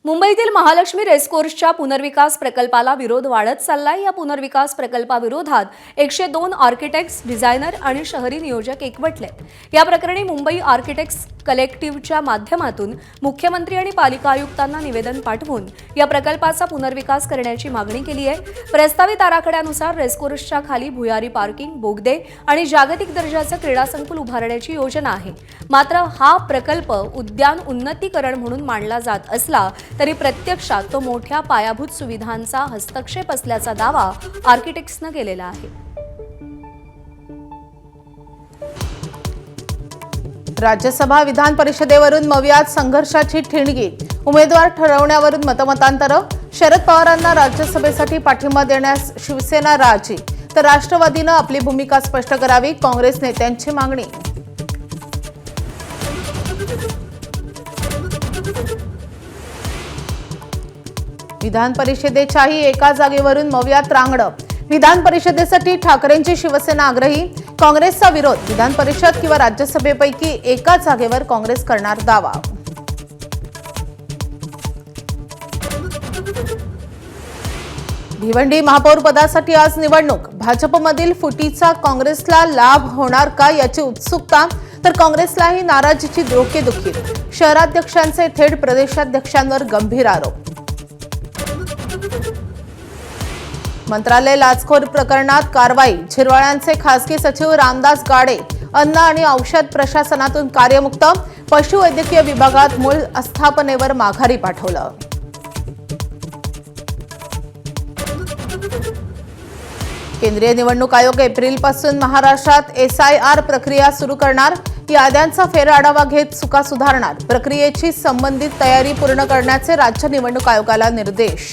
मुंबईतील महालक्ष्मी रेसकोर्सच्या पुनर्विकास प्रकल्पाला विरोध वाढत चाललाय। या पुनर्विकास प्रकल्पाविरोधात 102 आर्किटेक्ट्स, डिझायनर आणि शहरी नियोजक एकवटलेत। या प्रकरणी मुंबई आर्किटेक्ट्स कलेक्टिव्हच्या माध्यमातून मुख्यमंत्री आणि पालिका आयुक्तांना निवेदन पाठवून या प्रकल्पाचा पुनर्विकास करण्याची मागणी केली आहे। प्रस्तावित आराखड्यानुसार रेसकोर्सच्या खाली भुयारी पार्किंग, बोगदे आणि जागतिक दर्जाचं क्रीडा संकुल उभारण्याची योजना आहे। मात्र हा प्रकल्प उद्यान उन्नतीकरण म्हणून मांडला जात असला तरी प्रत्यक्षात तो मोठ्या पायाभूत सुविधांचा हस्तक्षेप असल्याचा दावा आर्किटेक्ट्सने केलेला आहे। राज्यसभा विधान परिषदेवरून मवियात संघर्षाची ठिणगी, उमेदवार ठरवण्यावरून मतमतांतर। शरद पवारांना राज्यसभेसाठी पाठिंबा देण्यास शिवसेना राजी, तर राष्ट्रवादीने आपली भूमिका स्पष्ट करावी, काँग्रेस नेत्यांची मागणी। विधान परिषदेच्याही एका जागेवरून मवियात रांगण। विधान परिषदेसाठी ठाकरेंची शिवसेना आग्रही, काँग्रेसचा विरोध। विधान परिषद किंवा राज्यसभेपैकी एका जागेवर काँग्रेस करणार दावा। भिवंडी महापौर पदासाठी आज निवडणूक। भाजपमधील फुटीचा काँग्रेसला लाभ होणार का याची उत्सुकता, तर काँग्रेसलाही नाराजीची डोकेदुखी। शहराध्यक्षांचे थेट प्रदेशाध्यक्षांवर गंभीर आरोप। मंत्रालय लाचखोर प्रकरणात कारवाई, झिरवाळ्यांचे खासगी सचिव रामदास गाडे अन्न आणि औषध प्रशासनातून कार्यमुक्त, पशुवैद्यकीय विभागात मूळ आस्थापनेवर माघारी पाठवलं। केंद्रीय निवडणूक आयोग एप्रिलपासून महाराष्ट्रात SIR प्रक्रिया सुरू करणार। याद्यांचा फेरआढावा घेत चुका सुधारणार। प्रक्रियेची संबंधित तयारी पूर्ण करण्याचे राज्य निवडणूक आयोगाला निर्देश।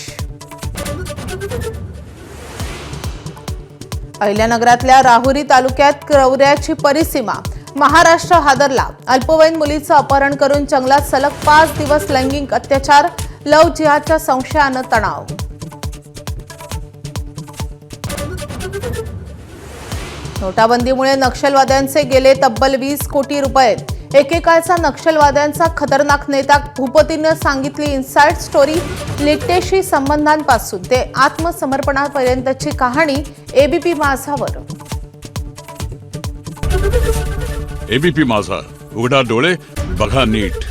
अहिल्यानगरातल्या राहुरी तालुक्यात क्रौर्याची परिसीमा, महाराष्ट्र हादरला। अल्पवयीन मुलीचं अपहरण करून जंगलात सलग 5 दिवस लैंगिक अत्याचार, लव्ह जिहादच्या संशयानं तणाव। नोटाबंदीमुळे नक्षलवाद्यांचे गेले तब्बल 20 कोटी रुपये। एकेकाळचा नक्षलवाद्यांचा खतरनाक नेता भूपतीनं सांगितली इनसाइड स्टोरी। लिट्टेशी संबंधांपासून ते आत्मसमर्पणापर्यंतची कहाणी एबीपी माझावर। एबीपी माझा, उघडा डोळे बघा नीट।